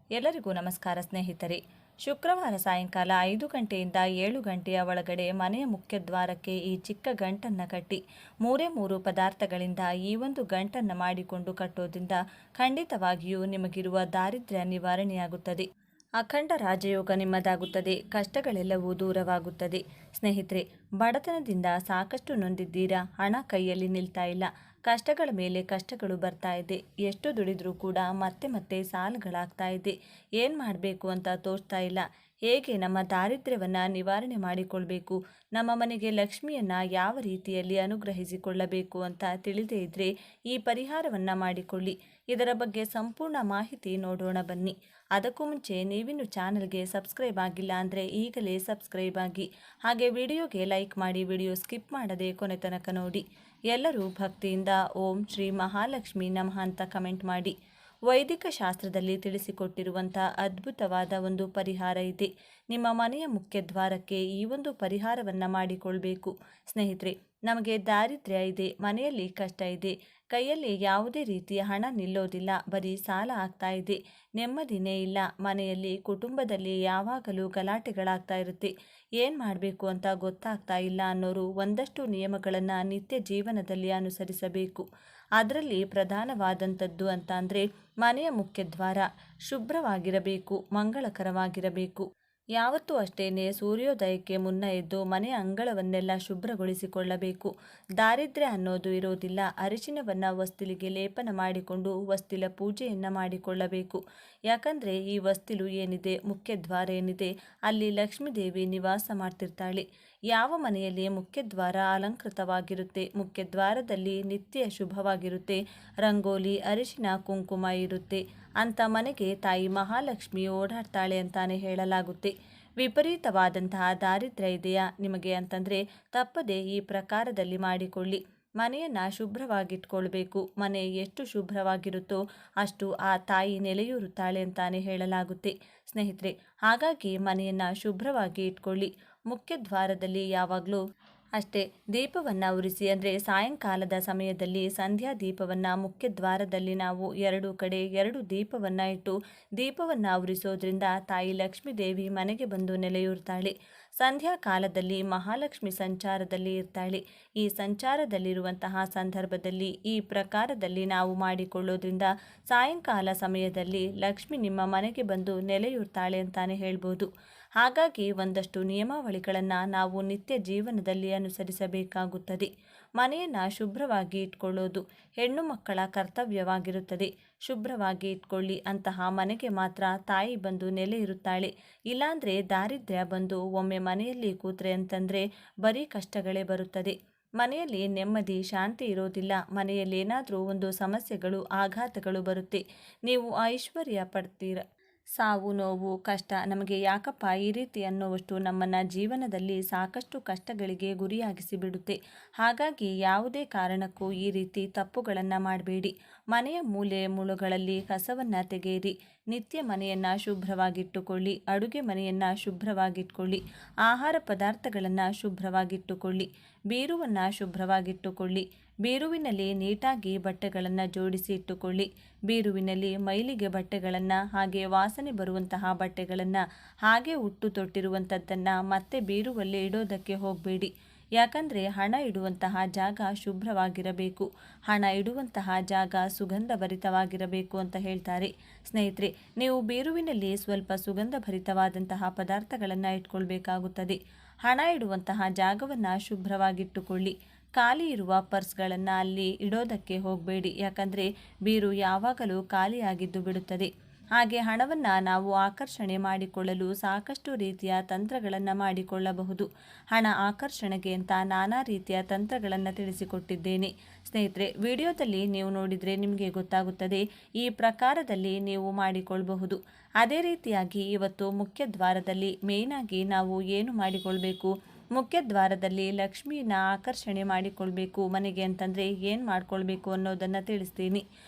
ಎಲ್ಲರಿಗೂ ನಮಸ್ಕಾರ ಸ್ನೇಹಿತರೆ. ಶುಕ್ರವಾರ ಸಾಯಂಕಾಲ 5 ಗಂಟೆಯಿಂದ 7 ಗಂಟೆಯ ಒಳಗಡೆ ಮನೆಯ ಮುಖ್ಯದ್ವಾರಕ್ಕೆ ಈ ಚಿಕ್ಕ ಗಂಟನ್ನು ಕಟ್ಟಿ 3 ಪದಾರ್ಥಗಳಿಂದ ಈ ಒಂದು ಗಂಟನ್ನು ಮಾಡಿಕೊಂಡು ಕಟ್ಟೋದ್ರಿಂದ ಖಂಡಿತವಾಗಿಯೂ ನಿಮಗಿರುವ ದಾರಿದ್ರ್ಯ ನಿವಾರಣೆಯಾಗುತ್ತದೆ. ಅಖಂಡ ರಾಜಯೋಗ ನಿಮ್ಮದಾಗುತ್ತದೆ. ಕಷ್ಟಗಳೆಲ್ಲವೂ ದೂರವಾಗುತ್ತದೆ. ಸ್ನೇಹಿತರೆ, ಬಡತನದಿಂದ ಸಾಕಷ್ಟು ನೊಂದಿದ್ದೀರಾ? ಹಣ ಕೈಯಲ್ಲಿ ನಿಲ್ತಾ ಇಲ್ಲ. ಕಷ್ಟಗಳ ಮೇಲೆ ಕಷ್ಟಗಳು ಬರ್ತಾ ಇದೆ. ಎಷ್ಟು ದುಡಿದ್ರೂ ಕೂಡ ಮತ್ತೆ ಮತ್ತೆ ಸಾಲಗಳಾಗ್ತಾ ಇದೆ. ಏನು ಮಾಡಬೇಕು ಅಂತ ತೋಚ್ತಾ ಇಲ್ಲ. ಹೇಗೆ ನಮ್ಮ ದಾರಿದ್ರ್ಯವನ್ನು ನಿವಾರಣೆ ಮಾಡಿಕೊಳ್ಬೇಕು, ನಮ್ಮ ಮನೆಗೆ ಲಕ್ಷ್ಮಿಯನ್ನು ಯಾವ ರೀತಿಯಲ್ಲಿ ಅನುಗ್ರಹಿಸಿಕೊಳ್ಳಬೇಕು ಅಂತ ತಿಳಿದೇ ಇದ್ದರೆ ಈ ಪರಿಹಾರವನ್ನು ಮಾಡಿಕೊಳ್ಳಿ. ಇದರ ಬಗ್ಗೆ ಸಂಪೂರ್ಣ ಮಾಹಿತಿ ನೋಡೋಣ ಬನ್ನಿ. ಅದಕ್ಕೂ ಮುಂಚೆ ನೀವಿನ್ನು ಚಾನಲ್ಗೆ ಸಬ್ಸ್ಕ್ರೈಬ್ ಆಗಿಲ್ಲ ಅಂದರೆ ಈಗಲೇ ಸಬ್ಸ್ಕ್ರೈಬ್ ಆಗಿ, ಹಾಗೆ ವಿಡಿಯೋಗೆ ಲೈಕ್ ಮಾಡಿ, ವಿಡಿಯೋ ಸ್ಕಿಪ್ ಮಾಡದೆ ಕೊನೆ ತನಕ ನೋಡಿ. ಎಲ್ಲರೂ ಭಕ್ತಿಯಿಂದ ಓಂ ಶ್ರೀ ಮಹಾಲಕ್ಷ್ಮಿ ನಮಃ ಅಂತ ಕಮೆಂಟ್ ಮಾಡಿ. ವೈದಿಕ ಶಾಸ್ತ್ರದಲ್ಲಿ ತಿಳಿಸಿಕೊಟ್ಟಿರುವಂಥ ಅದ್ಭುತವಾದ ಒಂದು ಪರಿಹಾರ ಇದೆ. ನಿಮ್ಮ ಮನೆಯ ಮುಖ್ಯದ್ವಾರಕ್ಕೆ ಈ ಒಂದು ಪರಿಹಾರವನ್ನು ಮಾಡಿಕೊಳ್ಬೇಕು. ಸ್ನೇಹಿತರೆ, ನಮಗೆ ದಾರಿದ್ರ್ಯ ಇದೆ, ಮನೆಯಲ್ಲಿ ಕಷ್ಟ ಇದೆ, ಕೈಯಲ್ಲಿ ಯಾವುದೇ ರೀತಿಯ ಹಣ ನಿಲ್ಲೋದಿಲ್ಲ, ಬರೀ ಸಾಲ ಆಗ್ತಾ ಇದೆ, ನೆಮ್ಮದಿನೇ ಇಲ್ಲ, ಮನೆಯಲ್ಲಿ ಕುಟುಂಬದಲ್ಲಿ ಯಾವಾಗಲೂ ಗಲಾಟೆಗಳಾಗ್ತಾ ಇರುತ್ತೆ, ಏನು ಮಾಡಬೇಕು ಅಂತ ಗೊತ್ತಾಗ್ತಾ ಇಲ್ಲ ಅನ್ನೋರು ಒಂದಷ್ಟು ನಿಯಮಗಳನ್ನು ನಿತ್ಯ ಜೀವನದಲ್ಲಿ ಅನುಸರಿಸಬೇಕು. ಅದರಲ್ಲಿ ಪ್ರಧಾನವಾದಂಥದ್ದು ಅಂತ ಅಂದರೆ ಮನೆಯ ಮುಖ್ಯದ್ವಾರ ಶುಭ್ರವಾಗಿರಬೇಕು, ಮಂಗಳಕರವಾಗಿರಬೇಕು. ಯಾವತ್ತೂ ಅಷ್ಟೇನೆ ಸೂರ್ಯೋದಯಕ್ಕೆ ಮುನ್ನ ಎದ್ದು ಮನೆಯ ಅಂಗಳವನ್ನೆಲ್ಲ ಶುಭ್ರಗೊಳಿಸಿಕೊಳ್ಳಬೇಕು. ದಾರಿದ್ರ್ಯ ಅನ್ನೋದು ಇರೋದಿಲ್ಲ. ಅರಿಶಿನವನ್ನು ಹೊಸ್ತಿಲಿಗೆ ಲೇಪನ ಮಾಡಿಕೊಂಡು ಹೊಸ್ತಿಲ ಪೂಜೆಯನ್ನು ಮಾಡಿಕೊಳ್ಳಬೇಕು. ಯಾಕಂದರೆ ಈ ಹೊಸ್ತಿಲು ಏನಿದೆ, ಮುಖ್ಯದ್ವಾರ ಏನಿದೆ, ಅಲ್ಲಿ ಲಕ್ಷ್ಮೀದೇವಿ ನಿವಾಸ ಮಾಡ್ತಿರ್ತಾಳೆ. ಯಾವ ಮನೆಯಲ್ಲಿ ಮುಖ್ಯದ್ವಾರ ಅಲಂಕೃತವಾಗಿರುತ್ತೆ, ಮುಖ್ಯದ್ವಾರದಲ್ಲಿ ನಿತ್ಯ ಶುಭವಾಗಿರುತ್ತೆ, ರಂಗೋಲಿ, ಅರಿಶಿನ, ಕುಂಕುಮ ಇರುತ್ತೆ, ಅಂಥ ಮನೆಗೆ ತಾಯಿ ಮಹಾಲಕ್ಷ್ಮಿ ಓಡಾಡ್ತಾಳೆ ಅಂತಾನೆ ಹೇಳಲಾಗುತ್ತೆ. ವಿಪರೀತವಾದಂತಹ ದಾರಿದ್ರ್ಯ ಇದೆಯಾ ನಿಮಗೆ ಅಂತಂದರೆ ತಪ್ಪದೆ ಈ ಪ್ರಕಾರದಲ್ಲಿ ಮಾಡಿಕೊಳ್ಳಿ. ಮನೆಯನ್ನು ಶುಭ್ರವಾಗಿಟ್ಕೊಳ್ಬೇಕು. ಮನೆ ಎಷ್ಟು ಶುಭ್ರವಾಗಿರುತ್ತೋ ಅಷ್ಟು ಆ ತಾಯಿ ನೆಲೆಯೂರುತ್ತಾಳೆ ಅಂತಾನೆ ಹೇಳಲಾಗುತ್ತೆ. ಸ್ನೇಹಿತರೆ, ಹಾಗಾಗಿ ಮನೆಯನ್ನು ಶುಭ್ರವಾಗಿ ಇಟ್ಕೊಳ್ಳಿ. ಮುಖ್ಯದ್ವಾರದಲ್ಲಿ ಯಾವಾಗಲೂ ಅಷ್ಟೇ ದೀಪವನ್ನು ಉರಿಸಿ, ಅಂದರೆ ಸಾಯಂಕಾಲದ ಸಮಯದಲ್ಲಿ ಸಂಧ್ಯಾ ದೀಪವನ್ನು ಮುಖ್ಯದ್ವಾರದಲ್ಲಿ ನಾವು 2 ಕಡೆ 2 ದೀಪವನ್ನು ಇಟ್ಟು ದೀಪವನ್ನು ಉರಿಸೋದ್ರಿಂದ ತಾಯಿ ಲಕ್ಷ್ಮೀ ದೇವಿ ಮನೆಗೆ ಬಂದು ನೆಲೆಯೂರ್ತಾಳೆ. ಸಂಧ್ಯಾ ಕಾಲದಲ್ಲಿ ಮಹಾಲಕ್ಷ್ಮಿ ಸಂಚಾರದಲ್ಲಿ ಇರ್ತಾಳೆ. ಈ ಸಂಚಾರದಲ್ಲಿರುವಂತಹ ಸಂದರ್ಭದಲ್ಲಿ ಈ ಪ್ರಕಾರದಲ್ಲಿ ನಾವು ಮಾಡಿಕೊಳ್ಳೋದ್ರಿಂದ ಸಾಯಂಕಾಲ ಸಮಯದಲ್ಲಿ ಲಕ್ಷ್ಮಿ ನಿಮ್ಮ ಮನೆಗೆ ಬಂದು ನೆಲೆಯೂರ್ತಾಳೆ ಅಂತಾನೆ ಹೇಳ್ಬೋದು. ಹಾಗಾಗಿ ಒಂದಷ್ಟು ನಿಯಮಾವಳಿಗಳನ್ನು ನಾವು ನಿತ್ಯ ಜೀವನದಲ್ಲಿ ಅನುಸರಿಸಬೇಕಾಗುತ್ತದೆ. ಮನೆಯನ್ನು ಶುಭ್ರವಾಗಿ ಇಟ್ಕೊಳ್ಳೋದು ಹೆಣ್ಣು ಮಕ್ಕಳ ಕರ್ತವ್ಯವಾಗಿರುತ್ತದೆ. ಶುಭ್ರವಾಗಿ ಇಟ್ಕೊಳ್ಳಿ. ಅಂತಹ ಮನೆಗೆ ಮಾತ್ರ ತಾಯಿ ಬಂದು ನೆಲೆ ಇರುತ್ತಾಳೆ. ಇಲ್ಲಾಂದರೆ ದಾರಿದ್ರ್ಯ ಬಂದು ಒಮ್ಮೆ ಮನೆಯಲ್ಲಿ ಕೂತ್ರೆ ಅಂತಂದರೆ ಬರೀ ಕಷ್ಟಗಳೇ ಬರುತ್ತದೆ. ಮನೆಯಲ್ಲಿ ನೆಮ್ಮದಿ ಶಾಂತಿ ಇರೋದಿಲ್ಲ. ಮನೆಯಲ್ಲಿ ಏನಾದರೂ ಒಂದು ಸಮಸ್ಯೆಗಳು, ಆಘಾತಗಳು ಬರುತ್ತೆ. ನೀವು ಐಶ್ವರ್ಯ ಪಡ್ತೀರ. ಸಾವು, ನೋವು, ಕಷ್ಟ ನಮಗೆ ಯಾಕಪ್ಪ ಈ ರೀತಿ ಅನ್ನುವಷ್ಟು ನಮ್ಮನ್ನು ಜೀವನದಲ್ಲಿ ಸಾಕಷ್ಟು ಕಷ್ಟಗಳಿಗೆ ಗುರಿಯಾಗಿಸಿ ಬಿಡುತ್ತೆ. ಹಾಗಾಗಿ ಯಾವುದೇ ಕಾರಣಕ್ಕೂ ಈ ರೀತಿ ತಪ್ಪುಗಳನ್ನು ಮಾಡಬೇಡಿ. ಮನೆಯ ಮೂಲೆ ಮೂಲೆಗಳಲ್ಲಿ ಕಸವನ್ನು ತೆಗೆಯಿರಿ. ನಿತ್ಯ ಮನೆಯನ್ನು ಶುಭ್ರವಾಗಿಟ್ಟುಕೊಳ್ಳಿ. ಅಡುಗೆ ಮನೆಯನ್ನು ಶುಭ್ರವಾಗಿಟ್ಕೊಳ್ಳಿ. ಆಹಾರ ಪದಾರ್ಥಗಳನ್ನು ಶುಭ್ರವಾಗಿಟ್ಟುಕೊಳ್ಳಿ. ಬೀರುವನ್ನು ಶುಭ್ರವಾಗಿಟ್ಟುಕೊಳ್ಳಿ. ಬೀರುವಿನಲ್ಲಿ ನೀಟಾಗಿ ಬಟ್ಟೆಗಳನ್ನು ಜೋಡಿಸಿ ಇಟ್ಟುಕೊಳ್ಳಿ. ಬೀರುವಿನಲ್ಲಿ ಮೈಲಿಗೆ ಬಟ್ಟೆಗಳನ್ನು, ಹಾಗೆ ವಾಸನೆ ಬರುವಂತಹ ಬಟ್ಟೆಗಳನ್ನು, ಹಾಗೆ ಉಟ್ಟು ತೊಟ್ಟಿರುವಂಥದ್ದನ್ನು ಮತ್ತೆ ಬೀರುವಲ್ಲಿ ಇಡೋದಕ್ಕೆ ಹೋಗಬೇಡಿ. ಯಾಕಂದರೆ ಹಣ ಇಡುವಂತಹ ಜಾಗ ಶುಭ್ರವಾಗಿರಬೇಕು. ಹಣ ಇಡುವಂತಹ ಜಾಗ ಸುಗಂಧಭರಿತವಾಗಿರಬೇಕು ಅಂತ ಹೇಳ್ತಾರೆ. ಸ್ನೇಹಿತರೆ, ನೀವು ಬೀರುವಿನಲ್ಲಿ ಸ್ವಲ್ಪ ಸುಗಂಧಭರಿತವಾದಂತಹ ಪದಾರ್ಥಗಳನ್ನು ಇಟ್ಕೊಳ್ಬೇಕಾಗುತ್ತದೆ. ಹಣ ಇಡುವಂತಹ ಜಾಗವನ್ನು ಶುಭ್ರವಾಗಿಟ್ಟುಕೊಳ್ಳಿ. ಖಾಲಿ ಇರುವ ಪರ್ಸ್ಗಳನ್ನು ಅಲ್ಲಿ ಇಡೋದಕ್ಕೆ ಹೋಗಬೇಡಿ. ಯಾಕಂದರೆ ಬೀರು ಯಾವಾಗಲೂ ಖಾಲಿಯಾಗಿದ್ದು ಬಿಡುತ್ತದೆ. ಹಾಗೆ ಹಣವನ್ನು ನಾವು ಆಕರ್ಷಣೆ ಮಾಡಿಕೊಳ್ಳಲು ಸಾಕಷ್ಟು ರೀತಿಯ ತಂತ್ರಗಳನ್ನು ಮಾಡಿಕೊಳ್ಳಬಹುದು. ಹಣ ಆಕರ್ಷಣೆಗೆ ಅಂತ ನಾನಾ ರೀತಿಯ ತಂತ್ರಗಳನ್ನು ತಿಳಿಸಿಕೊಟ್ಟಿದ್ದೇನೆ. ಸ್ನೇಹಿತರೆ, ವಿಡಿಯೋದಲ್ಲಿ ನೀವು ನೋಡಿದರೆ ನಿಮಗೆ ಗೊತ್ತಾಗುತ್ತದೆ. ಈ ಪ್ರಕಾರದಲ್ಲಿ ನೀವು ಮಾಡಿಕೊಳ್ಳಬಹುದು. ಅದೇ ರೀತಿಯಾಗಿ ಇವತ್ತು ಮುಖ್ಯದ್ವಾರದಲ್ಲಿ ಮೇಯ್ನಾಗಿ ನಾವು ಏನು ಮಾಡಿಕೊಳ್ಬೇಕು, ಮುಖ್ಯದ್ವಾರದಲ್ಲಿ ಲಕ್ಷ್ಮಿನ ಆಕರ್ಷಣೆ ಮಾಡಿಕೊಳ್ಬೇಕು ಮನೆಗೆ ಅಂತಂದರೆ ಏನು ಮಾಡಿಕೊಳ್ಬೇಕು ಅನ್ನೋದನ್ನು ತಿಳಿಸ್ತೀನಿ.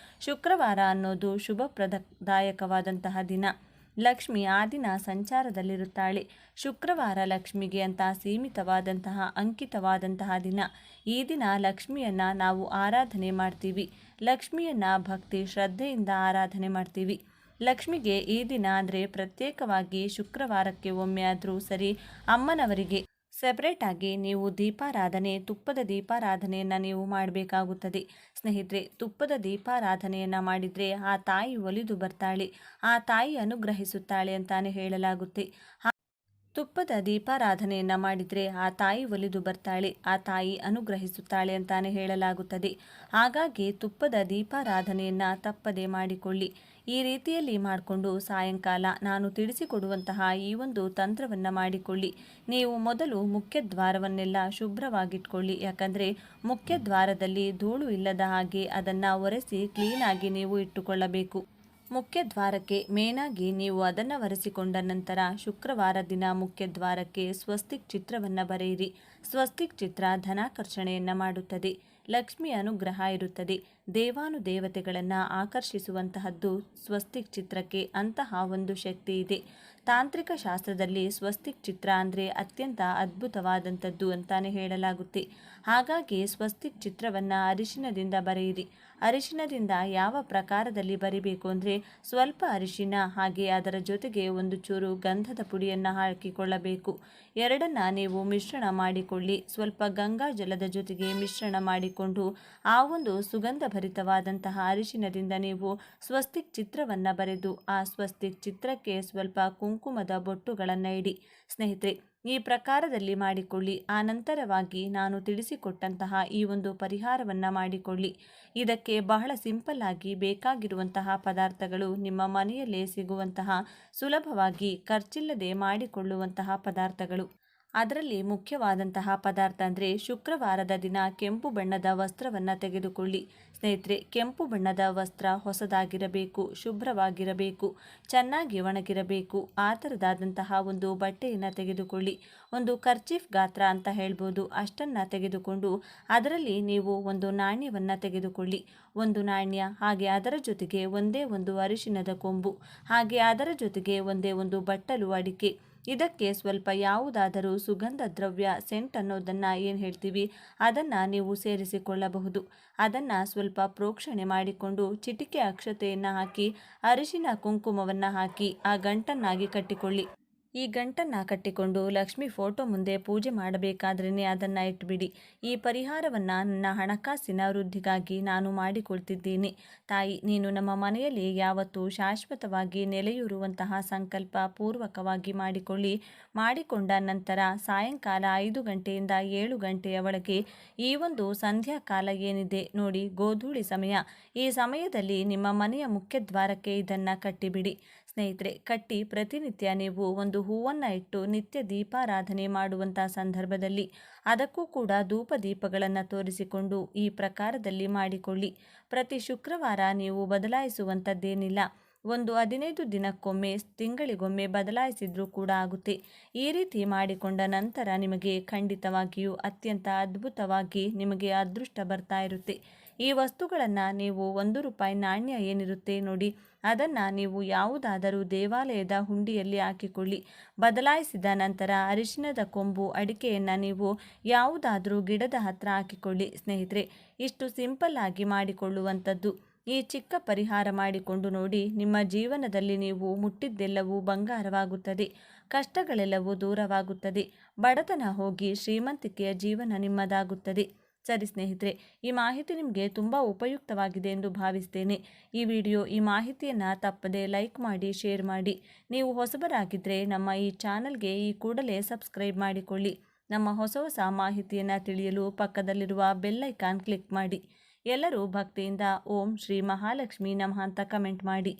ಶುಕ್ರವಾರ ಅನ್ನೋದು ಶುಭಪ್ರದಾಯಕವಾದಂತಹ ದಿನ. ಲಕ್ಷ್ಮಿ ಆ ದಿನ ಸಂಚಾರದಲ್ಲಿರುತ್ತಾಳೆ. ಶುಕ್ರವಾರ ಲಕ್ಷ್ಮಿಗೆ ಅಂತ ಸೀಮಿತವಾದಂತಹ ಅಂಕಿತವಾದಂತಹ ದಿನ. ಈ ದಿನ ಲಕ್ಷ್ಮಿಯನ್ನು ನಾವು ಆರಾಧನೆ ಮಾಡ್ತೀವಿ. ಲಕ್ಷ್ಮಿಯನ್ನು ಭಕ್ತಿ ಶ್ರದ್ಧೆಯಿಂದ ಆರಾಧನೆ ಮಾಡ್ತೀವಿ. ಲಕ್ಷ್ಮಿಗೆ ಈ ದಿನ ಅಂದರೆ ಪ್ರತ್ಯೇಕವಾಗಿ ಶುಕ್ರವಾರಕ್ಕೆ ಒಮ್ಮೆ ಆದರೂ ಸರಿ ಅಮ್ಮನವರಿಗೆ ಸೆಪರೇಟ್ ಆಗಿ ನೀವು ದೀಪಾರಾಧನೆ, ತುಪ್ಪದ ದೀಪಾರಾಧನೆಯನ್ನು ನೀವು ಮಾಡಬೇಕಾಗುತ್ತದೆ. ಸ್ನೇಹಿತರೆ, ತುಪ್ಪದ ದೀಪಾರಾಧನೆಯನ್ನು ಮಾಡಿದರೆ ಆ ತಾಯಿ ಒಲಿದು ಬರ್ತಾಳೆ, ಆ ತಾಯಿ ಅನುಗ್ರಹಿಸುತ್ತಾಳೆ ಅಂತಾನೆ ಹೇಳಲಾಗುತ್ತೆ. ತುಪ್ಪದ ದೀಪಾರಾಧನೆಯನ್ನು ಮಾಡಿದರೆ ಆ ತಾಯಿ ಒಲಿದು ಬರ್ತಾಳೆ, ಆ ತಾಯಿ ಅನುಗ್ರಹಿಸುತ್ತಾಳೆ ಅಂತಾನೆ ಹೇಳಲಾಗುತ್ತದೆ. ಹಾಗಾಗಿ ತುಪ್ಪದ ದೀಪಾರಾಧನೆಯನ್ನು ತಪ್ಪದೆ ಮಾಡಿಕೊಳ್ಳಿ. ಈ ರೀತಿಯಲ್ಲಿ ಮಾಡಿಕೊಂಡು ಸಾಯಂಕಾಲ ನಾನು ತಿಳಿಸಿಕೊಡುವಂತಹ ಈ ಒಂದು ತಂತ್ರವನ್ನು ಮಾಡಿಕೊಳ್ಳಿ. ನೀವು ಮೊದಲು ಮುಖ್ಯ ದ್ವಾರವನ್ನೆಲ್ಲ ಶುಭ್ರವಾಗಿಟ್ಕೊಳ್ಳಿ. ಯಾಕಂದರೆ ಮುಖ್ಯ ದ್ವಾರದಲ್ಲಿ ಧೂಳು ಇಲ್ಲದ ಹಾಗೆ ಅದನ್ನು ಒರೆಸಿ ಕ್ಲೀನಾಗಿ ನೀವು ಇಟ್ಟುಕೊಳ್ಳಬೇಕು. ಮುಖ್ಯ ದ್ವಾರಕ್ಕೆ ಮೇನಾಗಿ ನೀವು ಅದನ್ನು ಒರೆಸಿಕೊಂಡ ನಂತರ ಶುಕ್ರವಾರ ದಿನ ಮುಖ್ಯ ದ್ವಾರಕ್ಕೆ ಸ್ವಸ್ತಿಕ್ ಚಿತ್ರವನ್ನು ಬರೆಯಿರಿ. ಸ್ವಸ್ತಿಕ್ ಚಿತ್ರ ಧನಾಕರ್ಷಣೆಯನ್ನು ಮಾಡುತ್ತದೆ, ಲಕ್ಷ್ಮಿ ಅನುಗ್ರಹ ಇರುತ್ತದೆ. ದೇವಾನುದೇವತೆಗಳನ್ನು ಆಕರ್ಷಿಸುವಂತಹದ್ದು ಸ್ವಸ್ತಿಕ್ ಚಿತ್ರಕ್ಕೆ ಅಂತಹ ಒಂದು ಶಕ್ತಿ ಇದೆ. ತಾಂತ್ರಿಕ ಶಾಸ್ತ್ರದಲ್ಲಿ ಸ್ವಸ್ತಿಕ್ ಚಿತ್ರ ಅಂದರೆ ಅತ್ಯಂತ ಅದ್ಭುತವಾದಂಥದ್ದು ಅಂತಾನೆ ಹೇಳಲಾಗುತ್ತೆ. ಹಾಗಾಗಿ ಸ್ವಸ್ತಿಕ್ ಚಿತ್ರವನ್ನು ಅರಿಶಿನದಿಂದ ಬರೆಯಿರಿ. ಅರಿಶಿನದಿಂದ ಯಾವ ಪ್ರಕಾರದಲ್ಲಿ ಬರಿಬೇಕು ಅಂದರೆ ಸ್ವಲ್ಪ ಅರಿಶಿನ ಹಾಗೆ ಅದರ ಜೊತೆಗೆ ಒಂದು ಚೂರು ಗಂಧದ ಪುಡಿಯನ್ನು ಹಾಕಿಕೊಳ್ಳಬೇಕು. ಎರಡನ್ನ ನೀವು ಮಿಶ್ರಣ ಮಾಡಿಕೊಳ್ಳಿ. ಸ್ವಲ್ಪ ಗಂಗಾ ಜಲದ ಜೊತೆಗೆ ಮಿಶ್ರಣ ಮಾಡಿಕೊಂಡು ಆ ಒಂದು ಸುಗಂಧ ಭರಿತವಾದಂತಹ ಅರಿಶಿನದಿಂದ ನೀವು ಸ್ವಸ್ತಿಕ್ ಚಿತ್ರವನ್ನು ಬರೆದು ಆ ಸ್ವಸ್ತಿಕ್ ಚಿತ್ರಕ್ಕೆ ಸ್ವಲ್ಪ ಕುಂಕುಮದ ಬೊಟ್ಟುಗಳನ್ನು ಇಡಿ. ಸ್ನೇಹಿತರೆ, ಈ ಪ್ರಕಾರದಲ್ಲಿ ಮಾಡಿಕೊಳ್ಳಿ. ಆ ನಂತರವಾಗಿ ನಾನು ತಿಳಿಸಿಕೊಟ್ಟಂತಹ ಈ ಒಂದು ಪರಿಹಾರವನ್ನು ಮಾಡಿಕೊಳ್ಳಿ. ಇದಕ್ಕೆ ಬಹಳ ಸಿಂಪಲ್ ಆಗಿ ಬೇಕಾಗಿರುವಂತಹ ಪದಾರ್ಥಗಳು ನಿಮ್ಮ ಮನೆಯಲ್ಲೇ ಸಿಗುವಂತಹ ಸುಲಭವಾಗಿ ಖರ್ಚಿಲ್ಲದೆ ಮಾಡಿಕೊಳ್ಳುವಂತಹ ಪದಾರ್ಥಗಳು. ಅದರಲ್ಲಿ ಮುಖ್ಯವಾದಂತಹ ಪದಾರ್ಥ ಅಂದರೆ ಶುಕ್ರವಾರದ ದಿನ ಕೆಂಪು ಬಣ್ಣದ ವಸ್ತ್ರವನ್ನು ತೆಗೆದುಕೊಳ್ಳಿ. ಸ್ನೇಹಿತರೆ, ಕೆಂಪು ಬಣ್ಣದ ವಸ್ತ್ರ ಹೊಸದಾಗಿರಬೇಕು, ಶುಭ್ರವಾಗಿರಬೇಕು, ಚೆನ್ನಾಗಿ ಒಣಗಿರಬೇಕು. ಆ ಥರದಾದಂತಹ ಒಂದು ಬಟ್ಟೆಯನ್ನು ತೆಗೆದುಕೊಳ್ಳಿ. ಒಂದು ಕರ್ಚೀಫ್ ಗಾತ್ರ ಅಂತ ಹೇಳ್ಬೋದು, ಅಷ್ಟನ್ನು ತೆಗೆದುಕೊಂಡು ಅದರಲ್ಲಿ ನೀವು ಒಂದು ನಾಣ್ಯವನ್ನು ತೆಗೆದುಕೊಳ್ಳಿ. ಒಂದು ನಾಣ್ಯ, ಹಾಗೆ ಅದರ ಜೊತೆಗೆ ಒಂದೇ ಒಂದು ಅರಿಶಿನದ ಕೊಂಬು, ಹಾಗೆ ಅದರ ಜೊತೆಗೆ ಒಂದೇ ಒಂದು ಬಟ್ಟಲು ಅಡಿಕೆ. ಇದಕ್ಕೆ ಸ್ವಲ್ಪ ಯಾವುದಾದರೂ ಸುಗಂಧ ದ್ರವ್ಯ, ಸೆಂಟ್ ಅನ್ನೋದನ್ನು ಏನು ಹೇಳ್ತೀವಿ ಅದನ್ನು ನೀವು ಸೇರಿಸಿಕೊಳ್ಳಬಹುದು. ಅದನ್ನು ಸ್ವಲ್ಪ ಪ್ರೋಕ್ಷಣೆ ಮಾಡಿಕೊಂಡು ಚಿಟಿಕೆ ಅಕ್ಷತೆಯನ್ನು ಹಾಕಿ ಅರಿಶಿನ ಕುಂಕುಮವನ್ನು ಹಾಕಿ ಆ ಗಂಟನ್ನಾಗಿ ಕಟ್ಟಿಕೊಳ್ಳಿ. ಈ ಗಂಟನ್ನು ಕಟ್ಟಿಕೊಂಡು ಲಕ್ಷ್ಮಿ ಫೋಟೋ ಮುಂದೆ ಪೂಜೆ ಮಾಡಬೇಕಾದ್ರೇ ಅದನ್ನು ಇಟ್ಬಿಡಿ. ಈ ಪರಿಹಾರವನ್ನು ನನ್ನ ಹಣಕಾಸಿನ ವೃದ್ಧಿಗಾಗಿ ನಾನು ಮಾಡಿಕೊಳ್ತಿದ್ದೀನಿ. ತಾಯಿ, ನೀನು ನಮ್ಮ ಮನೆಯಲ್ಲಿ ಯಾವತ್ತೂ ಶಾಶ್ವತವಾಗಿ ನೆಲೆಯೂರುವಂತಹ ಸಂಕಲ್ಪ ಪೂರ್ವಕವಾಗಿ ಮಾಡಿಕೊಂಡ ನಂತರ ಸಾಯಂಕಾಲ 5 ಗಂಟೆಯಿಂದ 7 ಗಂಟೆಯ ಒಳಗೆ ಈ ಒಂದು ಸಂಧ್ಯಾ ಕಾಲ ಏನಿದೆ ನೋಡಿ, ಗೋಧೂಳಿ ಸಮಯ, ಈ ಸಮಯದಲ್ಲಿ ನಿಮ್ಮ ಮನೆಯ ಮುಖ್ಯ ದ್ವಾರಕ್ಕೆ ಇದನ್ನು ಕಟ್ಟಿಬಿಡಿ. ಸ್ನೇಹಿತರೆ, ಕಟ್ಟಿ ಪ್ರತಿನಿತ್ಯ ನೀವು ಒಂದು ಹೂವನ್ನು ಇಟ್ಟು ನಿತ್ಯ ದೀಪಾರಾಧನೆ ಮಾಡುವಂಥ ಸಂದರ್ಭದಲ್ಲಿ ಅದಕ್ಕೂ ಕೂಡ ಧೂಪ ದೀಪಗಳನ್ನು ತೋರಿಸಿಕೊಂಡು ಈ ಪ್ರಕಾರದಲ್ಲಿ ಮಾಡಿಕೊಳ್ಳಿ. ಪ್ರತಿ ಶುಕ್ರವಾರ ನೀವು ಬದಲಾಯಿಸುವಂಥದ್ದೇನಿಲ್ಲ. ಒಂದು 15 ದಿನಕ್ಕೊಮ್ಮೆ, ತಿಂಗಳಿಗೊಮ್ಮೆ ಬದಲಾಯಿಸಿದ್ರೂ ಕೂಡ ಆಗುತ್ತೆ. ಈ ರೀತಿ ಮಾಡಿಕೊಂಡ ನಂತರ ನಿಮಗೆ ಖಂಡಿತವಾಗಿಯೂ ಅತ್ಯಂತ ಅದ್ಭುತವಾಗಿ ನಿಮಗೆ ಅದೃಷ್ಟ ಬರ್ತಾ ಇರುತ್ತೆ. ಈ ವಸ್ತುಗಳನ್ನು ನೀವು ₹1 ನಾಣ್ಯ ಏನಿರುತ್ತೆ ನೋಡಿ, ಅದನ್ನು ನೀವು ಯಾವುದಾದರೂ ದೇವಾಲಯದ ಹುಂಡಿಯಲ್ಲಿ ಹಾಕಿಕೊಳ್ಳಿ. ಬದಲಾಯಿಸಿದ ನಂತರ ಅರಿಶಿನದ ಕೊಂಬು, ಅಡಿಕೆಯನ್ನು ನೀವು ಯಾವುದಾದರೂ ಗಿಡದ ಹತ್ರ ಹಾಕಿಕೊಳ್ಳಿ. ಸ್ನೇಹಿತರೆ, ಇಷ್ಟು ಸಿಂಪಲ್ ಆಗಿ ಮಾಡಿಕೊಳ್ಳುವಂಥದ್ದು. ಈ ಚಿಕ್ಕ ಪರಿಹಾರ ಮಾಡಿಕೊಂಡು ನೋಡಿ, ನಿಮ್ಮ ಜೀವನದಲ್ಲಿ ನೀವು ಮುಟ್ಟಿದ್ದೆಲ್ಲವೂ ಬಂಗಾರವಾಗುತ್ತದೆ, ಕಷ್ಟಗಳೆಲ್ಲವೂ ದೂರವಾಗುತ್ತದೆ, ಬಡತನ ಹೋಗಿ ಶ್ರೀಮಂತಿಕೆಯ ಜೀವನ ನಿಮ್ಮದಾಗುತ್ತದೆ. ಸರಿ ಸ್ನೇಹಿತರೆ, ಈ ಮಾಹಿತಿ ನಿಮಗೆ ತುಂಬ ಉಪಯುಕ್ತವಾಗಿದೆ ಎಂದು ಭಾವಿಸ್ತೇನೆ. ಈ ಮಾಹಿತಿಯನ್ನು ತಪ್ಪದೆ ಲೈಕ್ ಮಾಡಿ, ಶೇರ್ ಮಾಡಿ. ನೀವು ಹೊಸಬರಾಗಿದ್ದರೆ ನಮ್ಮ ಈ ಚಾನಲ್ಗೆ ಈ ಕೂಡಲೇ ಸಬ್ಸ್ಕ್ರೈಬ್ ಮಾಡಿಕೊಳ್ಳಿ. ನಮ್ಮ ಹೊಸ ಮಾಹಿತಿಯನ್ನು ತಿಳಿಯಲು ಪಕ್ಕದಲ್ಲಿರುವ ಬೆಲ್ ಐಕಾನ್ ಕ್ಲಿಕ್ ಮಾಡಿ. ಎಲ್ಲರೂ ಭಕ್ತಿಯಿಂದ ಓಂ ಶ್ರೀ ಮಹಾಲಕ್ಷ್ಮಿ ನಮಃ ಅಂತ ಕಮೆಂಟ್ ಮಾಡಿ.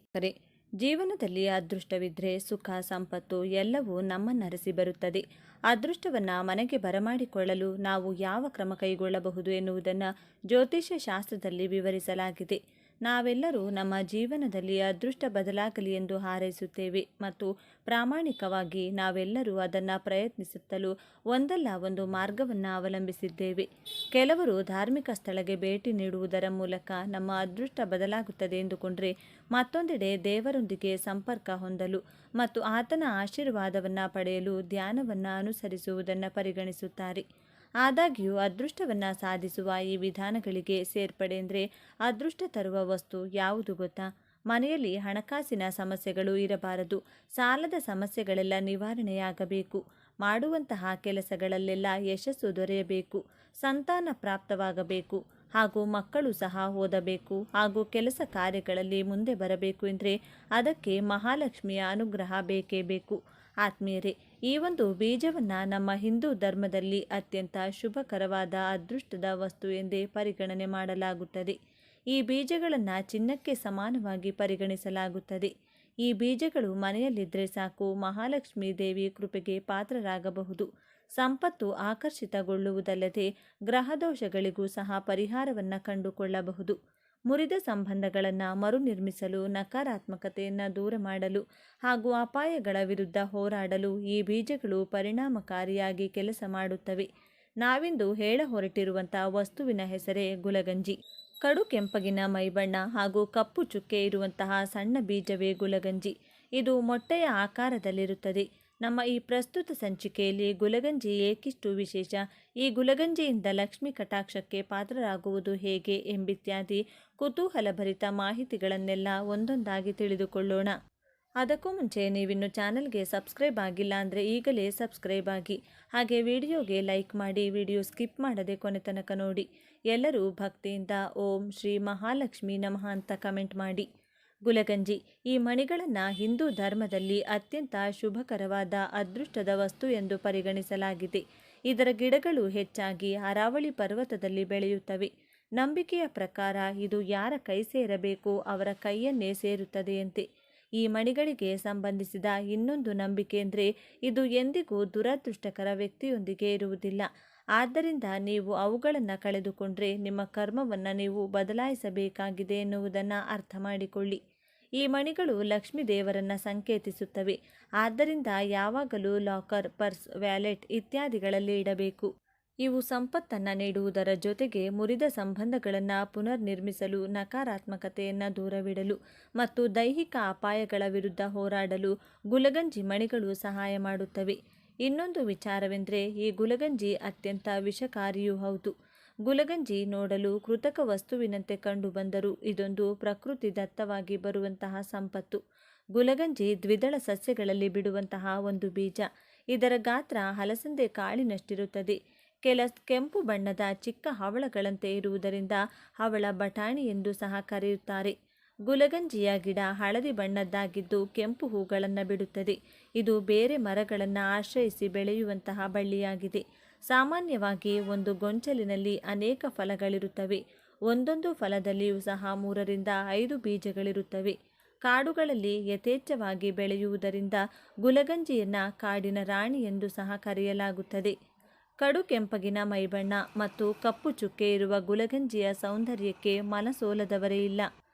ಜೀವನದಲ್ಲಿ ಅದೃಷ್ಟವಿದ್ದರೆ ಸುಖ, ಸಂಪತ್ತು ಎಲ್ಲವೂ ನಮ್ಮನ್ನರಸಿ ಬರುತ್ತದೆ. ಅದೃಷ್ಟವನ್ನು ಮನೆಗೆ ಬರಮಾಡಿಕೊಳ್ಳಲು ನಾವು ಯಾವ ಕ್ರಮ ಕೈಗೊಳ್ಳಬಹುದು ಎನ್ನುವುದನ್ನು ಜ್ಯೋತಿಷ್ಯ ಶಾಸ್ತ್ರದಲ್ಲಿ ವಿವರಿಸಲಾಗಿದೆ. ನಾವೆಲ್ಲರೂ ನಮ್ಮ ಜೀವನದಲ್ಲಿ ಅದೃಷ್ಟ ಬದಲಾಗಲಿ ಎಂದು ಹಾರೈಸುತ್ತೇವೆ ಮತ್ತು ಪ್ರಾಮಾಣಿಕವಾಗಿ ನಾವೆಲ್ಲರೂ ಅದನ್ನು ಪ್ರಯತ್ನಿಸುತ್ತಲೂ ಒಂದಲ್ಲ ಒಂದು ಮಾರ್ಗವನ್ನು ಅವಲಂಬಿಸಿದ್ದೇವೆ. ಕೆಲವರು ಧಾರ್ಮಿಕ ಸ್ಥಳಕ್ಕೆ ಭೇಟಿ ನೀಡುವುದರ ಮೂಲಕ ನಮ್ಮ ಅದೃಷ್ಟ ಬದಲಾಗುತ್ತದೆ ಎಂದುಕೊಂಡರೆ, ಮತ್ತೊಂದೆಡೆ ದೇವರೊಂದಿಗೆ ಸಂಪರ್ಕ ಹೊಂದಲು ಮತ್ತು ಆತನ ಆಶೀರ್ವಾದವನ್ನು ಪಡೆಯಲು ಧ್ಯಾನವನ್ನು ಅನುಸರಿಸುವುದನ್ನು ಪರಿಗಣಿಸುತ್ತಾರೆ. ಆದಾಗ್ಯೂ ಅದೃಷ್ಟವನ್ನು ಸಾಧಿಸುವ ಈ ವಿಧಾನಗಳಿಗೆ ಸೇರ್ಪಡೆ ಅಂದರೆ ಅದೃಷ್ಟ ತರುವ ವಸ್ತು ಯಾವುದು ಗೊತ್ತಾ? ಮನೆಯಲ್ಲಿ ಹಣಕಾಸಿನ ಸಮಸ್ಯೆಗಳು ಇರಬಾರದು. ಸಾಲದ ಸಮಸ್ಯೆಗಳೆಲ್ಲ ನಿವಾರಣೆಯಾಗಬೇಕು. ಮಾಡುವಂತಹ ಕೆಲಸಗಳಲ್ಲೆಲ್ಲ ಯಶಸ್ಸು ದೊರೆಯಬೇಕು. ಸಂತಾನ ಪ್ರಾಪ್ತವಾಗಬೇಕು ಹಾಗೂ ಮಕ್ಕಳು ಸಹ ಓದಬೇಕು ಹಾಗೂ ಕೆಲಸ ಕಾರ್ಯಗಳಲ್ಲಿ ಮುಂದೆ ಬರಬೇಕು ಎಂದರೆ ಅದಕ್ಕೆ ಮಹಾಲಕ್ಷ್ಮಿಯ ಅನುಗ್ರಹ ಬೇಕೇ ಬೇಕು. ಆತ್ಮೀಯರೇ, ಈ ಒಂದು ಬೀಜವನ್ನು ನಮ್ಮ ಹಿಂದೂ ಧರ್ಮದಲ್ಲಿ ಅತ್ಯಂತ ಶುಭಕರವಾದ ಅದೃಷ್ಟದ ವಸ್ತು ಎಂದೇ ಪರಿಗಣನೆ ಮಾಡಲಾಗುತ್ತದೆ. ಈ ಬೀಜಗಳನ್ನು ಚಿನ್ನಕ್ಕೆ ಸಮಾನವಾಗಿ ಪರಿಗಣಿಸಲಾಗುತ್ತದೆ. ಈ ಬೀಜಗಳು ಮನೆಯಲ್ಲಿದ್ದರೆ ಸಾಕು, ಮಹಾಲಕ್ಷ್ಮೀ ದೇವಿ ಕೃಪೆಗೆ ಪಾತ್ರರಾಗಬಹುದು. ಸಂಪತ್ತು ಆಕರ್ಷಿತಗೊಳ್ಳುವುದಲ್ಲದೆ ಗ್ರಹದೋಷಗಳಿಗೂ ಸಹ ಪರಿಹಾರವನ್ನು ಕಂಡುಕೊಳ್ಳಬಹುದು. ಮುರಿದ ಸಂಬಂಧಗಳನ್ನು ಮರುನಿರ್ಮಿಸಲು, ನಕಾರಾತ್ಮಕತೆಯನ್ನು ದೂರ ಮಾಡಲು ಹಾಗೂ ಅಪಾಯಗಳ ವಿರುದ್ಧ ಹೋರಾಡಲು ಈ ಬೀಜಗಳು ಪರಿಣಾಮಕಾರಿಯಾಗಿ ಕೆಲಸ ಮಾಡುತ್ತವೆ. ನಾವಿಂದು ಹೇಳ ಹೊರಟಿರುವಂಥ ವಸ್ತುವಿನ ಹೆಸರೇ ಗುಲಗಂಜಿ. ಕಡು ಕೆಂಪಗಿನ ಮೈಬಣ್ಣ ಹಾಗೂ ಕಪ್ಪು ಚುಕ್ಕೆ ಇರುವಂತಹ ಸಣ್ಣ ಬೀಜವೇ ಗುಲಗಂಜಿ. ಇದು ಮೊಟ್ಟೆಯ ಆಕಾರದಲ್ಲಿರುತ್ತದೆ. ನಮ್ಮ ಈ ಪ್ರಸ್ತುತ ಸಂಚಿಕೆಯಲ್ಲಿ ಗುಲಗಂಜಿ ಏಕಿಷ್ಟು ವಿಶೇಷ, ಈ ಗುಲಗಂಜಿಯಿಂದ ಲಕ್ಷ್ಮಿ ಕಟಾಕ್ಷಕ್ಕೆ ಪಾತ್ರರಾಗುವುದು ಹೇಗೆ ಎಂಬಿತ್ಯಾದಿ ಕುತೂಹಲಭರಿತ ಮಾಹಿತಿಗಳನ್ನೆಲ್ಲ ಒಂದೊಂದಾಗಿ ತಿಳಿದುಕೊಳ್ಳೋಣ. ಅದಕ್ಕೂ ಮುಂಚೆ ನೀವಿನ್ನು ಚಾನಲ್ಗೆ ಸಬ್ಸ್ಕ್ರೈಬ್ ಆಗಿಲ್ಲ ಅಂದರೆ ಈಗಲೇ ಸಬ್ಸ್ಕ್ರೈಬ್ ಆಗಿ, ಹಾಗೆ ವಿಡಿಯೋಗೆ ಲೈಕ್ ಮಾಡಿ, ವಿಡಿಯೋ ಸ್ಕಿಪ್ ಮಾಡದೆ ಕೊನೆ ತನಕ ನೋಡಿ. ಎಲ್ಲರೂ ಭಕ್ತಿಯಿಂದ ಓಂ ಶ್ರೀ ಮಹಾಲಕ್ಷ್ಮಿ ನಮಃ ಅಂತ ಕಮೆಂಟ್ ಮಾಡಿ. ಗುಲಗಂಜಿ, ಈ ಮಣಿಗಳನ್ನು ಹಿಂದೂ ಧರ್ಮದಲ್ಲಿ ಅತ್ಯಂತ ಶುಭಕರವಾದ ಅದೃಷ್ಟದ ವಸ್ತು ಎಂದು ಪರಿಗಣಿಸಲಾಗಿದೆ. ಇದರ ಗಿಡಗಳು ಹೆಚ್ಚಾಗಿ ಅರಾವಳಿ ಪರ್ವತದಲ್ಲಿ ಬೆಳೆಯುತ್ತವೆ. ನಂಬಿಕೆಯ ಪ್ರಕಾರ ಇದು ಯಾರ ಕೈ ಸೇರಬೇಕೋ ಅವರ ಕೈಯನ್ನೇ ಸೇರುತ್ತದೆಯಂತೆ. ಈ ಮಣಿಗಳಿಗೆ ಸಂಬಂಧಿಸಿದ ಇನ್ನೊಂದು ನಂಬಿಕೆ ಅಂದರೆ ಇದು ಎಂದಿಗೂ ದುರದೃಷ್ಟಕರ ವ್ಯಕ್ತಿಯೊಂದಿಗೆ ಇರುವುದಿಲ್ಲ. ಆದ್ದರಿಂದ ನೀವು ಅವುಗಳನ್ನು ಕಳೆದುಕೊಂಡ್ರೆ ನಿಮ್ಮ ಕರ್ಮವನ್ನು ನೀವು ಬದಲಾಯಿಸಬೇಕಾಗಿದೆ ಎನ್ನುವುದನ್ನು ಅರ್ಥ ಮಾಡಿಕೊಳ್ಳಿ. ಈ ಮಣಿಗಳು ಲಕ್ಷ್ಮೀ ದೇವರನ್ನು ಸಂಕೇತಿಸುತ್ತವೆ. ಆದ್ದರಿಂದ ಯಾವಾಗಲೂ ಲಾಕರ್, ಪರ್ಸ್, ವ್ಯಾಲೆಟ್ ಇತ್ಯಾದಿಗಳಲ್ಲಿ ಇಡಬೇಕು. ಇವು ಸಂಪತ್ತನ್ನು ನೀಡುವುದರ ಜೊತೆಗೆ ಮುರಿದ ಸಂಬಂಧಗಳನ್ನು ಪುನರ್ನಿರ್ಮಿಸಲು, ನಕಾರಾತ್ಮಕತೆಯನ್ನು ದೂರವಿಡಲು ಮತ್ತು ದೈಹಿಕ ಅಪಾಯಗಳ ವಿರುದ್ಧ ಹೋರಾಡಲು ಗುಲಗಂಜಿ ಮಣಿಗಳು ಸಹಾಯ ಮಾಡುತ್ತವೆ. ಇನ್ನೊಂದು ವಿಚಾರವೆಂದರೆ ಈ ಗುಲಗಂಜಿ ಅತ್ಯಂತ ವಿಷಕಾರಿಯೂ ಹೌದು. ಗುಲಗಂಜಿ ನೋಡಲು ಕೃತಕ ವಸ್ತುವಿನಂತೆ ಕಂಡುಬಂದರೂ ಇದೊಂದು ಪ್ರಕೃತಿದತ್ತವಾಗಿ ಬರುವಂತಹ ಸಂಪತ್ತು. ಗುಲಗಂಜಿ ದ್ವಿದಳ ಸಸ್ಯಗಳಲ್ಲಿ ಬಿಡುವಂತಹ ಒಂದು ಬೀಜ. ಇದರ ಗಾತ್ರ ಹಲಸಂದೆ ಕಾಳಿನಷ್ಟಿರುತ್ತದೆ. ಕೆಂಪು ಬಣ್ಣದ ಚಿಕ್ಕ ಹವಳಗಳಂತೆ ಇರುವುದರಿಂದ ಹವಳ ಬಟಾಣಿ ಎಂದು ಸಹ ಕರೆಯುತ್ತಾರೆ. ಗುಲಗಂಜಿಯ ಗಿಡ ಹಳದಿ ಬಣ್ಣದ್ದಾಗಿದ್ದು ಕೆಂಪು ಹೂಗಳನ್ನು ಬಿಡುತ್ತದೆ. ಇದು ಬೇರೆ ಮರಗಳನ್ನು ಆಶ್ರಯಿಸಿ ಬೆಳೆಯುವಂತಹ ಬಳ್ಳಿಯಾಗಿದೆ. ಸಾಮಾನ್ಯವಾಗಿ ಒಂದು ಗೊಂಚಲಿನಲ್ಲಿ ಅನೇಕ ಫಲಗಳಿರುತ್ತವೆ. ಒಂದೊಂದು ಫಲದಲ್ಲಿಯೂ ಸಹ 3 ರಿಂದ 5 ಬೀಜಗಳಿರುತ್ತವೆ. ಕಾಡುಗಳಲ್ಲಿ ಯಥೇಚ್ಛವಾಗಿ ಬೆಳೆಯುವುದರಿಂದ ಗುಲಗಂಜಿಯನ್ನು ಕಾಡಿನ ರಾಣಿ ಎಂದು ಸಹ ಕರೆಯಲಾಗುತ್ತದೆ. ಕಡು ಕೆಂಪಗಿನ ಮೈಬಣ್ಣ ಮತ್ತು ಕಪ್ಪು ಚುಕ್ಕೆ ಇರುವ ಗುಲಗಂಜಿಯ ಸೌಂದರ್ಯಕ್ಕೆ ಮನಸೋಲದವರೇ ಇಲ್ಲ.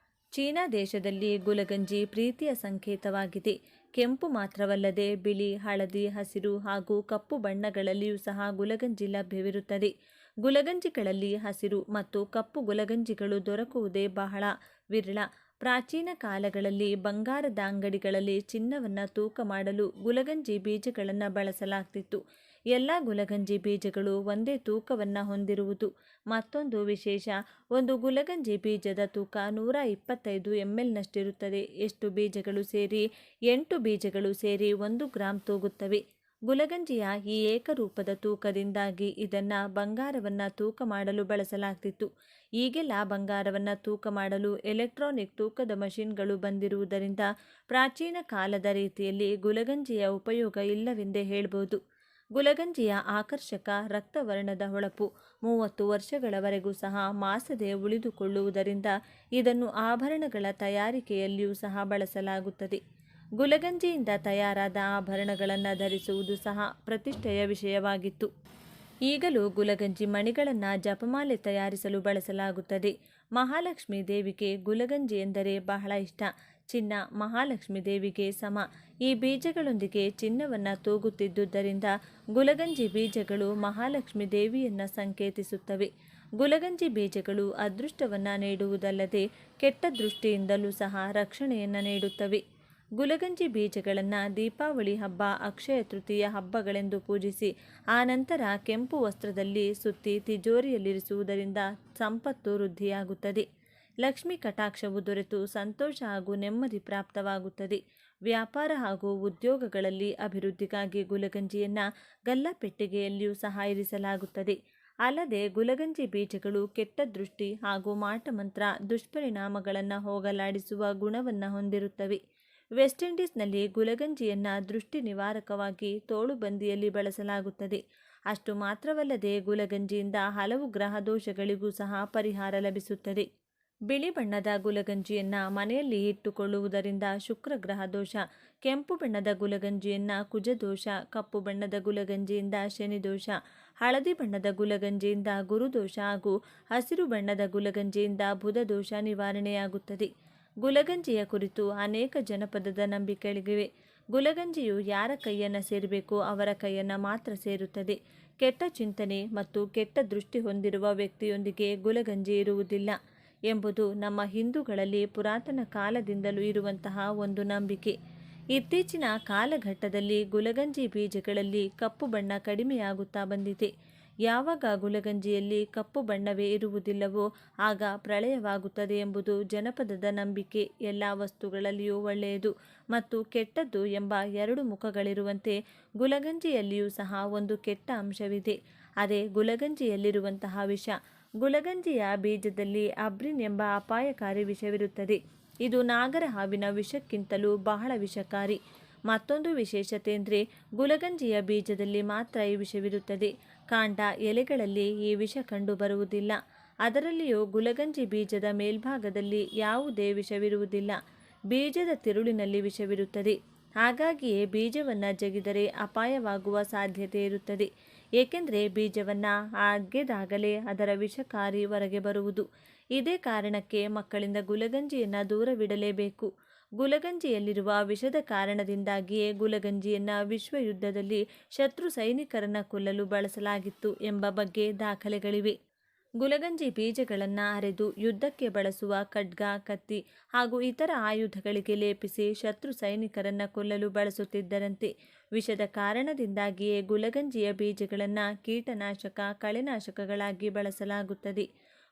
ಚೀನಾ ದೇಶದಲ್ಲಿ ಗುಲಗಂಜಿ ಪ್ರೀತಿಯ ಸಂಕೇತವಾಗಿದೆ. ಕೆಂಪು ಮಾತ್ರವಲ್ಲದೆ ಬಿಳಿ, ಹಳದಿ, ಹಸಿರು ಹಾಗೂ ಕಪ್ಪು ಬಣ್ಣಗಳಲ್ಲಿಯೂ ಸಹ ಗುಲಗಂಜಿ ಲಭ್ಯವಿರುತ್ತದೆ. ಗುಲಗಂಜಿಗಳಲ್ಲಿ ಹಸಿರು ಮತ್ತು ಕಪ್ಪು ಗುಲಗಂಜಿಗಳು ದೊರಕುವುದೇ ಬಹಳ ವಿರಳ. ಪ್ರಾಚೀನ ಕಾಲಗಳಲ್ಲಿ ಬಂಗಾರದ ಅಂಗಡಿಗಳಲ್ಲಿ ಚಿನ್ನವನ್ನು ತೂಕ ಮಾಡಲು ಗುಲಗಂಜಿ ಬೀಜಗಳನ್ನು ಬಳಸಲಾಗ್ತಿತ್ತು. ಎಲ್ಲ ಗುಲಗಂಜಿ ಬೀಜಗಳು ಒಂದೇ ತೂಕವನ್ನು ಹೊಂದಿರುವುದು ಮತ್ತೊಂದು ವಿಶೇಷ. ಒಂದು ಗುಲಗಂಜಿ ಬೀಜದ ತೂಕ 125 ml ಎಷ್ಟು ಬೀಜಗಳು ಸೇರಿ 8 ಬೀಜಗಳು ಸೇರಿ 1 ಗ್ರಾಂ ತೂಗುತ್ತವೆ. ಗುಲಗಂಜಿಯ ಈ ಏಕರೂಪದ ತೂಕದಿಂದಾಗಿ ಇದನ್ನು ಬಂಗಾರವನ್ನು ತೂಕ ಮಾಡಲು ಬಳಸಲಾಗ್ತಿತ್ತು. ಈಗೆಲ್ಲ ಬಂಗಾರವನ್ನು ತೂಕ ಮಾಡಲು ಎಲೆಕ್ಟ್ರಾನಿಕ್ ತೂಕದ ಮಷಿನ್ಗಳು ಬಂದಿರುವುದರಿಂದ ಪ್ರಾಚೀನ ಕಾಲದ ರೀತಿಯಲ್ಲಿ ಗುಲಗಂಜಿಯ ಉಪಯೋಗ ಇಲ್ಲವೆಂದೇ ಹೇಳ್ಬೋದು. ಗುಲಗಂಜಿಯ ಆಕರ್ಷಕ ರಕ್ತವರ್ಣದ ಹೊಳಪು 30 ವರ್ಷಗಳವರೆಗೂ ಸಹ ಮಾಸದೆ ಉಳಿದುಕೊಳ್ಳುವುದರಿಂದ ಇದನ್ನು ಆಭರಣಗಳ ತಯಾರಿಕೆಯಲ್ಲಿಯೂ ಸಹ ಬಳಸಲಾಗುತ್ತದೆ. ಗುಲಗಂಜಿಯಿಂದ ತಯಾರಾದ ಆಭರಣಗಳನ್ನು ಧರಿಸುವುದು ಸಹ ಪ್ರತಿಷ್ಠೆಯ ವಿಷಯವಾಗಿತ್ತು. ಈಗಲೂ ಗುಲಗಂಜಿ ಮಣಿಗಳನ್ನು ಜಪಮಾಲೆ ತಯಾರಿಸಲು ಬಳಸಲಾಗುತ್ತದೆ. ಮಹಾಲಕ್ಷ್ಮೀ ದೇವಿಗೆ ಗುಲಗಂಜಿ ಎಂದರೆ ಬಹಳ ಇಷ್ಟ. ಚಿನ್ನ ಮಹಾಲಕ್ಷ್ಮೀ ದೇವಿಗೆ ಸಮ. ಈ ಬೀಜಗಳೊಂದಿಗೆ ಚಿನ್ನವನ್ನು ತೂಗುತ್ತಿದ್ದುದರಿಂದ ಗುಲಗಂಜಿ ಬೀಜಗಳು ಮಹಾಲಕ್ಷ್ಮೀ ದೇವಿಯನ್ನು ಸಂಕೇತಿಸುತ್ತವೆ. ಗುಲಗಂಜಿ ಬೀಜಗಳು ಅದೃಷ್ಟವನ್ನು ನೀಡುವುದಲ್ಲದೆ ಕೆಟ್ಟ ದೃಷ್ಟಿಯಿಂದಲೂ ಸಹ ರಕ್ಷಣೆಯನ್ನು ನೀಡುತ್ತವೆ. ಗುಲಗಂಜಿ ಬೀಜಗಳನ್ನು ದೀಪಾವಳಿ ಹಬ್ಬ, ಅಕ್ಷಯ ತೃತೀಯ ಹಬ್ಬಗಳೆಂದು ಪೂಜಿಸಿ ಆನಂತರ ಕೆಂಪು ವಸ್ತ್ರದಲ್ಲಿ ಸುತ್ತಿ ತಿಜೋರಿಯಲ್ಲಿರಿಸುವುದರಿಂದ ಸಂಪತ್ತು ವೃದ್ಧಿಯಾಗುತ್ತದೆ. ಲಕ್ಷ್ಮಿ ಕಟಾಕ್ಷವು ದೊರೆತು ಸಂತೋಷ ಹಾಗೂ ನೆಮ್ಮದಿ ಪ್ರಾಪ್ತವಾಗುತ್ತದೆ. ವ್ಯಾಪಾರ ಹಾಗೂ ಉದ್ಯೋಗಗಳಲ್ಲಿ ಅಭಿವೃದ್ಧಿಗಾಗಿ ಗುಲಗಂಜಿಯನ್ನು ಗಲ್ಲಪೆಟ್ಟಿಗೆಯಲ್ಲಿಯೂ ಸಹ ಇರಿಸಲಾಗುತ್ತದೆ. ಅಲ್ಲದೆ ಗುಲಗಂಜಿ ಬೀಜಗಳು ಕೆಟ್ಟ ದೃಷ್ಟಿ ಹಾಗೂ ಮಾಟಮಂತ್ರ ದುಷ್ಪರಿಣಾಮಗಳನ್ನು ಹೋಗಲಾಡಿಸುವ ಗುಣವನ್ನು ಹೊಂದಿರುತ್ತವೆ. ವೆಸ್ಟ್ ಇಂಡೀಸ್ನಲ್ಲಿ ಗುಲಗಂಜಿಯನ್ನು ದೃಷ್ಟಿ ನಿವಾರಕವಾಗಿ ತೋಳುಬಂದಿಯಲ್ಲಿ ಬಳಸಲಾಗುತ್ತದೆ. ಅಷ್ಟು ಮಾತ್ರವಲ್ಲದೆ ಗುಲಗಂಜಿಯಿಂದ ಹಲವು ಗ್ರಹ ದೋಷಗಳಿಗೂ ಸಹ ಪರಿಹಾರ ಲಭಿಸುತ್ತದೆ. ಬಿಳಿ ಬಣ್ಣದ ಗುಲಗಂಜಿಯನ್ನು ಮನೆಯಲ್ಲಿ ಇಟ್ಟುಕೊಳ್ಳುವುದರಿಂದ ಶುಕ್ರ ಗ್ರಹ ದೋಷ, ಕೆಂಪು ಬಣ್ಣದ ಗುಲಗಂಜಿಯನ್ನು ಕುಜದೋಷ, ಕಪ್ಪು ಬಣ್ಣದ ಗುಲಗಂಜಿಯಿಂದ ಶನಿದೋಷ, ಹಳದಿ ಬಣ್ಣದ ಗುಲಗಂಜಿಯಿಂದ ಗುರುದೋಷ ಹಾಗೂ ಹಸಿರು ಬಣ್ಣದ ಗುಲಗಂಜಿಯಿಂದ ಬುಧ ದೋಷ ನಿವಾರಣೆಯಾಗುತ್ತದೆ. ಗುಲಗಂಜಿಯ ಕುರಿತು ಅನೇಕ ಜನಪದದ ನಂಬಿಕೆಗಳಿವೆ. ಗುಲಗಂಜಿಯು ಯಾರ ಕೈಯನ್ನು ಸೇರಬೇಕೋ ಅವರ ಕೈಯನ್ನು ಮಾತ್ರ ಸೇರುತ್ತದೆ. ಕೆಟ್ಟ ಚಿಂತನೆ ಮತ್ತು ಕೆಟ್ಟ ದೃಷ್ಟಿ ಹೊಂದಿರುವ ವ್ಯಕ್ತಿಯೊಂದಿಗೆ ಗುಲಗಂಜಿ ಇರುವುದಿಲ್ಲ ಎಂಬುದು ನಮ್ಮ ಹಿಂದೂಗಳಲ್ಲಿ ಪುರಾತನ ಕಾಲದಿಂದಲೂ ಇರುವಂತಹ ಒಂದು ನಂಬಿಕೆ. ಇತ್ತೀಚಿನ ಕಾಲಘಟ್ಟದಲ್ಲಿ ಗುಲಗಂಜಿ ಬೀಜಗಳಲ್ಲಿ ಕಪ್ಪು ಬಣ್ಣ ಕಡಿಮೆಯಾಗುತ್ತಾ ಬಂದಿದೆ. ಯಾವಾಗ ಗುಲಗಂಜಿಯಲ್ಲಿ ಕಪ್ಪು ಬಣ್ಣವೇ ಇರುವುದಿಲ್ಲವೋ ಆಗ ಪ್ರಳಯವಾಗುತ್ತದೆ ಎಂಬುದು ಜನಪದದ ನಂಬಿಕೆ. ಎಲ್ಲ ವಸ್ತುಗಳಲ್ಲಿಯೂ ಒಳ್ಳೆಯದು ಮತ್ತು ಕೆಟ್ಟದ್ದು ಎಂಬ ಎರಡು ಮುಖಗಳಿರುವಂತೆ ಗುಲಗಂಜಿಯಲ್ಲಿಯೂ ಸಹ ಒಂದು ಕೆಟ್ಟ ಅಂಶವಿದೆ. ಅದೇ ಗುಲಗಂಜಿಯಲ್ಲಿರುವಂತಹ ವಿಷ. ಗುಲಗಂಜಿಯ ಬೀಜದಲ್ಲಿ ಅಬ್ರಿನ್ ಎಂಬ ಅಪಾಯಕಾರಿ ವಿಷವಿರುತ್ತದೆ. ಇದು ನಾಗರ ಹಾವಿನ ವಿಷಕ್ಕಿಂತಲೂ ಬಹಳ ವಿಷಕಾರಿ. ಮತ್ತೊಂದು ವಿಶೇಷತೆ ಎಂದರೆ ಗುಲಗಂಜಿಯ ಬೀಜದಲ್ಲಿ ಮಾತ್ರ ಈ ವಿಷವಿರುತ್ತದೆ. ಕಾಂಡ, ಎಲೆಗಳಲ್ಲಿ ಈ ವಿಷ ಕಂಡು ಬರುವುದಿಲ್ಲ. ಅದರಲ್ಲಿಯೂ ಗುಲಗಂಜಿ ಬೀಜದ ಮೇಲ್ಭಾಗದಲ್ಲಿ ಯಾವುದೇ ವಿಷವಿರುವುದಿಲ್ಲ. ಬೀಜದ ತಿರುಳಿನಲ್ಲಿ ವಿಷವಿರುತ್ತದೆ. ಹಾಗಾಗಿಯೇ ಬೀಜವನ್ನು ಜಗಿದರೆ ಅಪಾಯವಾಗುವ ಸಾಧ್ಯತೆ ಇರುತ್ತದೆ. ಏಕೆಂದರೆ ಬೀಜವನ್ನು ಅಗೆದಾಗಲೇ ಅದರ ವಿಷಕಾರಿ ಹೊರಗೆ ಬರುವುದು. ಇದೇ ಕಾರಣಕ್ಕೆ ಮಕ್ಕಳಿಂದ ಗುಲಗಂಜಿಯನ್ನು ದೂರವಿಡಲೇಬೇಕು. ಗುಲಗಂಜಿಯಲ್ಲಿರುವ ವಿಷದ ಕಾರಣದಿಂದಾಗಿಯೇ ಗುಲಗಂಜಿಯನ್ನು ವಿಶ್ವಯುದ್ಧದಲ್ಲಿ ಶತ್ರು ಸೈನಿಕರನ್ನು ಕೊಲ್ಲಲು ಬಳಸಲಾಗಿತ್ತು ಎಂಬ ಬಗ್ಗೆ ದಾಖಲೆಗಳಿವೆ. ಗುಲಗಂಜಿ ಬೀಜಗಳನ್ನು ಅರೆದು ಯುದ್ಧಕ್ಕೆ ಬಳಸುವ ಖಡ್ಗ, ಕತ್ತಿ ಹಾಗೂ ಇತರ ಆಯುಧಗಳಿಗೆ ಲೇಪಿಸಿ ಶತ್ರು ಸೈನಿಕರನ್ನು ಕೊಲ್ಲಲು ಬಳಸುತ್ತಿದ್ದರಂತೆ. ವಿಷದ ಕಾರಣದಿಂದಾಗಿಯೇ ಗುಲಗಂಜಿಯ ಬೀಜಗಳನ್ನು ಕೀಟನಾಶಕ, ಕಳೆನಾಶಕಗಳಾಗಿ ಬಳಸಲಾಗುತ್ತದೆ.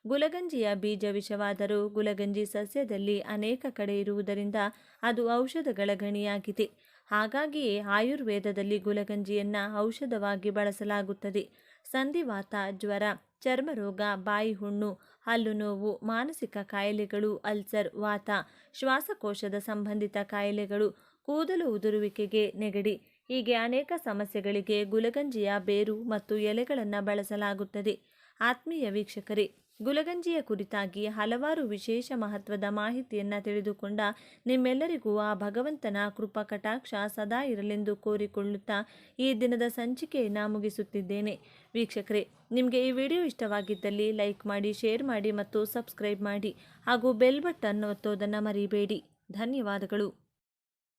ಗುಲಗಂಜಿಯ ಬೀಜ ವಿಷವಾದರೂ ಗುಲಗಂಜಿ ಸಸ್ಯದಲ್ಲಿ ಅನೇಕ ಕಡೆ ಇರುವುದರಿಂದ ಅದು ಔಷಧಗಳ ಗಣಿಯಾಗಿದೆ. ಹಾಗಾಗಿಯೇ ಆಯುರ್ವೇದದಲ್ಲಿ ಗುಲಗಂಜಿಯನ್ನು ಔಷಧವಾಗಿ ಬಳಸಲಾಗುತ್ತದೆ. ಸಂಧಿವಾತ, ಜ್ವರ, ಚರ್ಮರೋಗ, ಬಾಯಿ ಹುಣ್ಣು, ಹಲ್ಲು ನೋವು, ಮಾನಸಿಕ ಕಾಯಿಲೆಗಳು, ಅಲ್ಸರ್, ವಾತ, ಶ್ವಾಸಕೋಶದ ಸಂಬಂಧಿತ ಕಾಯಿಲೆಗಳು, ಕೂದಲು ಉದುರುವಿಕೆಗೆ, ನೆಗಡಿ ಹೀಗೆ ಅನೇಕ ಸಮಸ್ಯೆಗಳಿಗೆ ಗುಲಗಂಜಿಯ ಬೇರು ಮತ್ತು ಎಲೆಗಳನ್ನು ಬಳಸಲಾಗುತ್ತದೆ. ಆತ್ಮೀಯ ವೀಕ್ಷಕರೇ, ಗುಲಗಂಜಿಯ ಕುರಿತಾಗಿ ಹಲವಾರು ವಿಶೇಷ ಮಹತ್ವದ ಮಾಹಿತಿಯನ್ನು ತಿಳಿದುಕೊಂಡ ನಿಮ್ಮೆಲ್ಲರಿಗೂ ಆ ಭಗವಂತನ ಕೃಪಾ ಕಟಾಕ್ಷ ಸದಾ ಇರಲೆಂದು ಕೋರಿಕೊಳ್ಳುತ್ತಾ ಈ ದಿನದ ಸಂಚಿಕೆಯನ್ನು ಮುಗಿಸುತ್ತಿದ್ದೇನೆ. ವೀಕ್ಷಕರೇ, ನಿಮಗೆ ಈ ವಿಡಿಯೋ ಇಷ್ಟವಾಗಿದ್ದಲ್ಲಿ ಲೈಕ್ ಮಾಡಿ, ಶೇರ್ ಮಾಡಿ ಮತ್ತು ಸಬ್ಸ್ಕ್ರೈಬ್ ಮಾಡಿ ಹಾಗೂ ಬೆಲ್ ಬಟನ್ ಒತ್ತೋದನ್ನು ಮರಿಬೇಡಿ. ಧನ್ಯವಾದಗಳು.